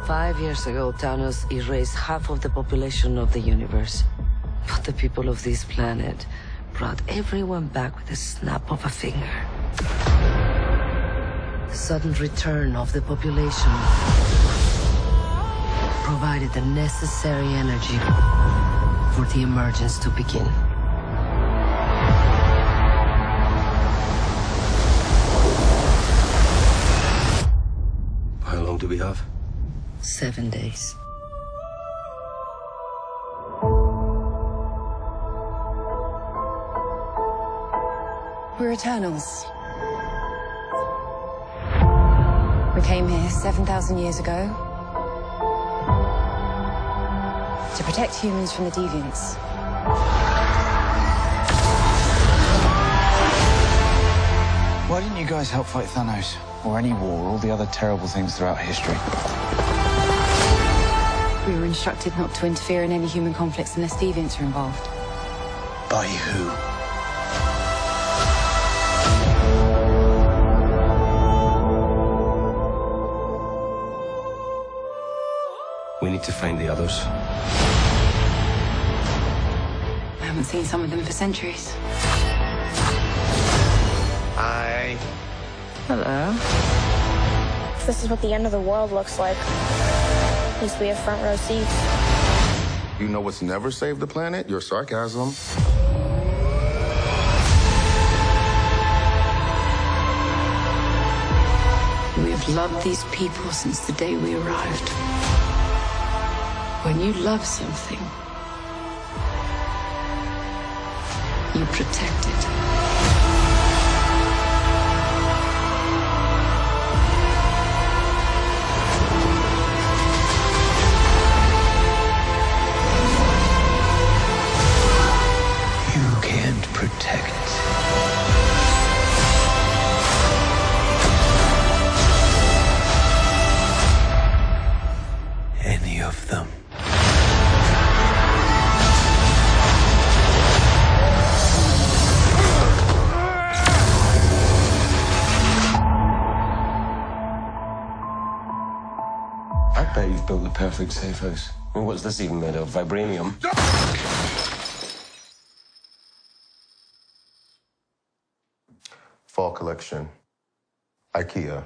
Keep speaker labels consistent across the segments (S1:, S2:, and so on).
S1: 5 years ago, Thanos erased half of the population of the universe. But the people of this planet brought everyone back with a snap of a finger. The sudden return of the population provided the necessary energy for the emergence to begin.
S2: How long do we have?
S1: 7 days.
S3: We're Eternals. We came here 7,000 years ago to protect humans from the deviants.
S4: Why didn't you guys help fight Thanos? Or any war, all the other terrible things throughout history?
S3: We were instructed not to interfere in any human conflicts unless deviants are involved.
S4: By who?
S2: We need to find the others.
S3: I haven't seen some of them for centuries.
S2: Hi.
S1: Hello.
S5: This is what the end of the world looks like. At least we have front row seats.
S6: You know what's never saved the planet? Your sarcasm.
S3: We have loved these people since the day we arrived. When you love something, you protect it.
S4: You can't protect. Any of them.
S2: I bet you've built the perfect safe house. I mean, what's this even made of? Vibranium?
S6: Fall collection. IKEA.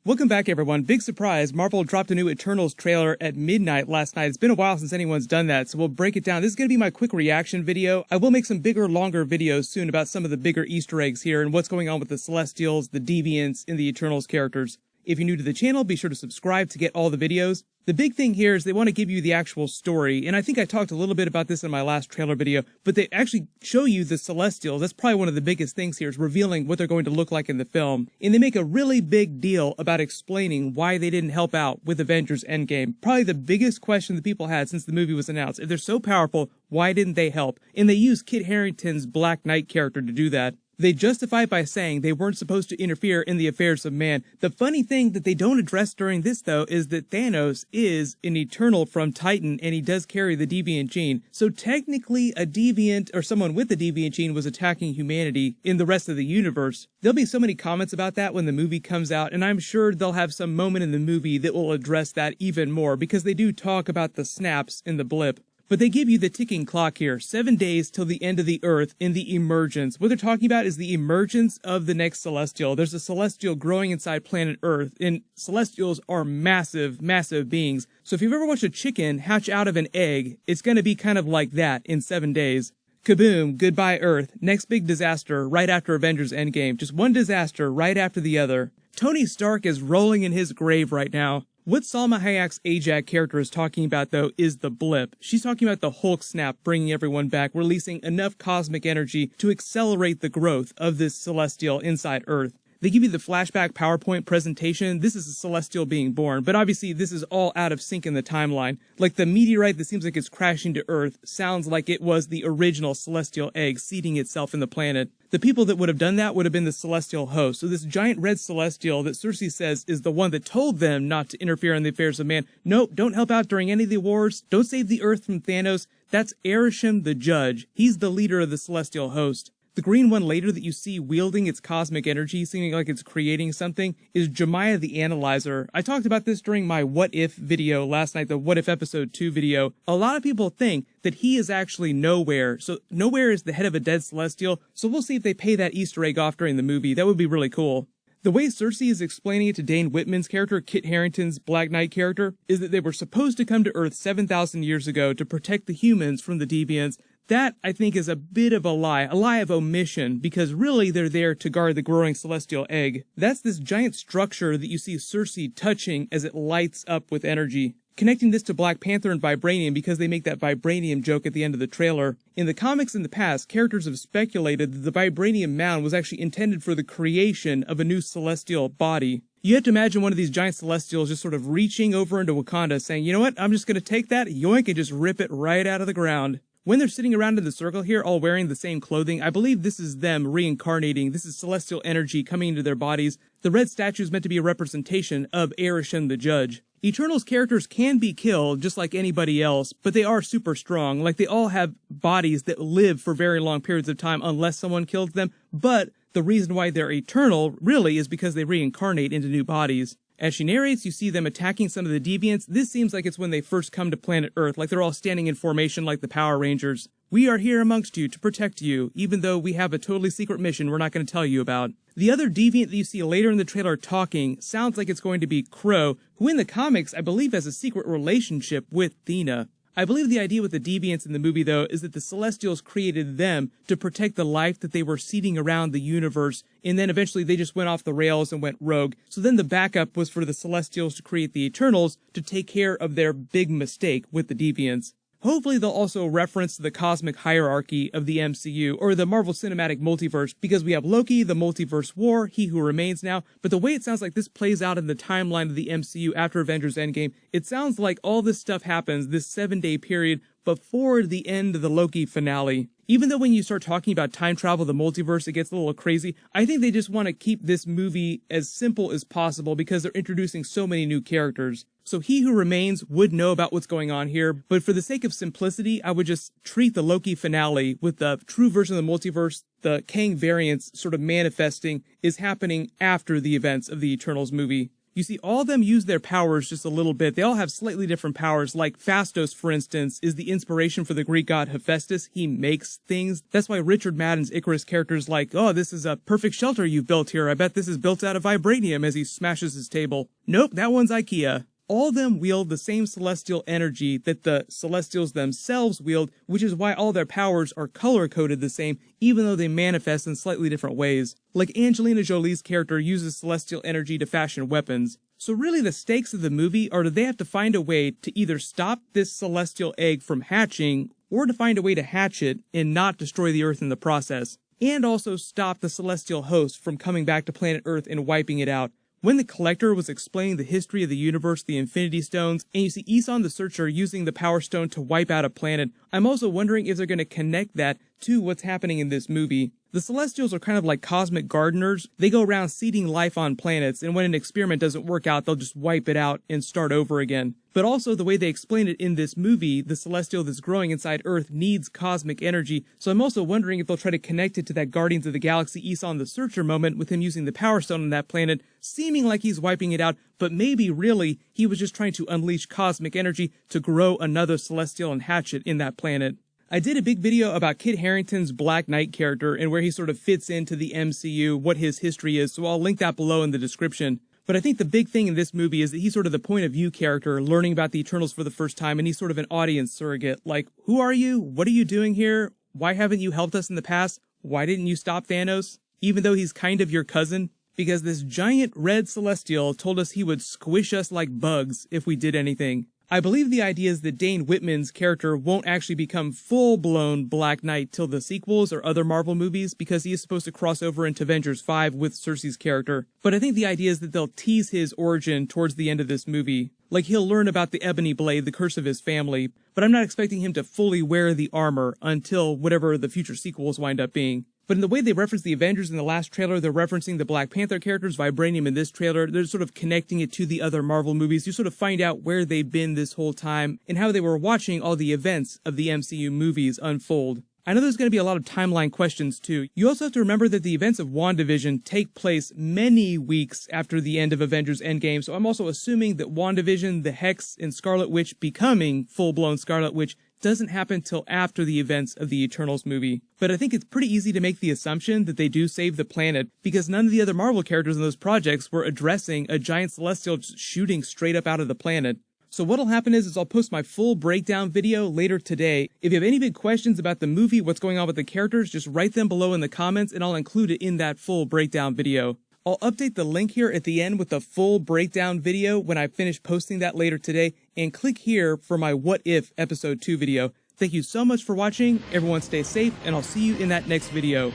S7: Welcome back, everyone. Big surprise. Marvel dropped a new Eternals trailer at midnight last night. It's been a while since anyone's done that, so we'll break it down. This is going to be my quick reaction video. I will make some bigger, longer videos soon about some of the bigger Easter eggs here and what's going on with the Celestials, the Deviants, and the Eternals characters. If you're new to the channel, be sure to subscribe to get all the videos. The big thing here is they want to give you the actual story, and I think I talked a little bit about this in my last trailer video, but they actually show you the Celestials. That's probably one of the biggest things here, is revealing what they're going to look like in the film. And they make a really big deal about explaining why they didn't help out with Avengers Endgame. Probably the biggest question that people had since the movie was announced. If they're so powerful, why didn't they help? And they use Kit Harington's Black Knight character to do that. They justify it by saying they weren't supposed to interfere in the affairs of man. The funny thing that they don't address during this, though, is that Thanos is an Eternal from Titan, and he does carry the deviant gene. So technically, a deviant, or someone with the deviant gene, was attacking humanity in the rest of the universe. There'll be so many comments about that when the movie comes out, and I'm sure they'll have some moment in the movie that will address that even more, because they do talk about the snaps in the blip. But they give you the ticking clock here, 7 days till the end of the Earth in the emergence. What they're talking about is the emergence of the next Celestial. There's a Celestial growing inside planet Earth, and Celestials are massive, massive beings. So if you've ever watched a chicken hatch out of an egg, it's going to be kind of like that in 7 days. Kaboom, goodbye Earth, next big disaster right after Avengers Endgame. Just one disaster right after the other. Tony Stark is rolling in his grave right now. What Salma Hayek's Ajax character is talking about, though, is the blip. She's talking about the Hulk snap bringing everyone back, releasing enough cosmic energy to accelerate the growth of this Celestial inside Earth. They give you the flashback PowerPoint presentation. This is a Celestial being born, but obviously this is all out of sync in the timeline. Like the meteorite that seems like it's crashing to Earth sounds like it was the original Celestial egg seeding itself in the planet. The people that would have done that would have been the Celestial host. So this giant red Celestial that Cersei says is the one that told them not to interfere in the affairs of man. Nope, don't help out during any of the wars. Don't save the Earth from Thanos. That's Arishem the Judge. He's the leader of the Celestial host. The green one later that you see wielding its cosmic energy, seeming like it's creating something, is Jemiah the Analyzer. I talked about this during my What If video last night, the What If Episode 2 video. A lot of people think that he is actually Nowhere. So Nowhere is the head of a dead celestial, so we'll see if they pay that Easter egg off during the movie. That would be really cool. The way Cersei is explaining it to Dane Whitman's character, Kit Harington's Black Knight character, is that they were supposed to come to Earth 7,000 years ago to protect the humans from the deviants. That, I think, is a bit of a lie of omission, because really they're there to guard the growing celestial egg. That's this giant structure that you see Cersei touching as it lights up with energy. Connecting this to Black Panther and vibranium because they make that vibranium joke at the end of the trailer. In the comics in the past, characters have speculated that the vibranium mound was actually intended for the creation of a new celestial body. You have to imagine one of these giant celestials just sort of reaching over into Wakanda saying, you know what, I'm just going to take that, yoink, and just rip it right out of the ground. When they're sitting around in the circle here, all wearing the same clothing, I believe this is them reincarnating. This is celestial energy coming into their bodies. The red statue is meant to be a representation of Arishem the Judge. Eternals characters can be killed just like anybody else, but they are super strong. Like, they all have bodies that live for very long periods of time unless someone kills them. But the reason why they're eternal really is because they reincarnate into new bodies. As she narrates, you see them attacking some of the deviants. This seems like it's when they first come to planet Earth, like they're all standing in formation like the Power Rangers. We are here amongst you to protect you, even though we have a totally secret mission we're not going to tell you about. The other deviant that you see later in the trailer talking sounds like it's going to be Crow, who in the comics I believe has a secret relationship with Thena. I believe the idea with the deviants in the movie, though, is that the Celestials created them to protect the life that they were seeding around the universe, and then eventually they just went off the rails and went rogue. So then the backup was for the Celestials to create the Eternals to take care of their big mistake with the deviants. Hopefully they'll also reference the cosmic hierarchy of the MCU, or the Marvel Cinematic Multiverse, because we have Loki, the Multiverse War, He Who Remains now, but the way it sounds like this plays out in the timeline of the MCU after Avengers Endgame, it sounds like all this stuff happens this 7-day period before the end of the Loki finale. Even though when you start talking about time travel, the multiverse, it gets a little crazy, I think they just want to keep this movie as simple as possible because they're introducing so many new characters. So He Who Remains would know about what's going on here, but for the sake of simplicity, I would just treat the Loki finale with the true version of the multiverse. The Kang variants sort of manifesting is happening after the events of the Eternals movie. You see, all of them use their powers just a little bit. They all have slightly different powers, like Phastos, for instance, is the inspiration for the Greek god Hephaestus. He makes things. That's why Richard Madden's Icarus character is like, oh, this is a perfect shelter you've built here. I bet this is built out of vibranium, as he smashes his table. Nope, that one's IKEA. All of them wield the same celestial energy that the Celestials themselves wield, which is why all their powers are color-coded the same, even though they manifest in slightly different ways. Like Angelina Jolie's character uses celestial energy to fashion weapons. So really the stakes of the movie are that they have to find a way to either stop this celestial egg from hatching, or to find a way to hatch it and not destroy the Earth in the process. And also stop the celestial host from coming back to planet Earth and wiping it out. When the Collector was explaining the history of the universe, the Infinity Stones, and you see Isan the Searcher using the Power Stone to wipe out a planet, I'm also wondering if they're going to connect that to what's happening in this movie. The Celestials are kind of like cosmic gardeners. They go around seeding life on planets, and when an experiment doesn't work out, they'll just wipe it out and start over again. But also, the way they explain it in this movie, the Celestial that's growing inside Earth needs cosmic energy, so I'm also wondering if they'll try to connect it to that Guardians of the Galaxy Isan the Searcher moment with him using the Power Stone on that planet, seeming like he's wiping it out, but maybe really he was just trying to unleash cosmic energy to grow another Celestial and hatch it in that planet. I did a big video about Kit Harington's Black Knight character and where he sort of fits into the MCU, what his history is, so I'll link that below in the description. But I think the big thing in this movie is that he's sort of the point of view character, learning about the Eternals for the first time, and he's sort of an audience surrogate. Like, who are you? What are you doing here? Why haven't you helped us in the past? Why didn't you stop Thanos? Even though he's kind of your cousin? Because this giant red celestial told us he would squish us like bugs if we did anything. I believe the idea is that Dane Whitman's character won't actually become full-blown Black Knight till the sequels or other Marvel movies because he is supposed to cross over into Avengers 5 with Cersei's character. But I think the idea is that they'll tease his origin towards the end of this movie. Like, he'll learn about the Ebony Blade, the curse of his family, but I'm not expecting him to fully wear the armor until whatever the future sequels wind up being. But in the way they reference the Avengers in the last trailer, they're referencing the Black Panther characters, Vibranium in this trailer. They're sort of connecting it to the other Marvel movies. You sort of find out where they've been this whole time and how they were watching all the events of the MCU movies unfold. I know there's going to be a lot of timeline questions too. You also have to remember that the events of WandaVision take place many weeks after the end of Avengers Endgame, so I'm also assuming that WandaVision, the Hex, and Scarlet Witch becoming full-blown Scarlet Witch doesn't happen till after the events of the Eternals movie. But I think it's pretty easy to make the assumption that they do save the planet, because none of the other Marvel characters in those projects were addressing a giant celestial just shooting straight up out of the planet. So what'll happen is I'll post my full breakdown video later today. If you have any big questions about the movie, what's going on with the characters, just write them below in the comments and I'll include it in that full breakdown video. I'll update the link here at the end with the full breakdown video when I finish posting that later today, and click here for my What If Episode 2 video. Thank you so much for watching, everyone stay safe, and I'll see you in that next video.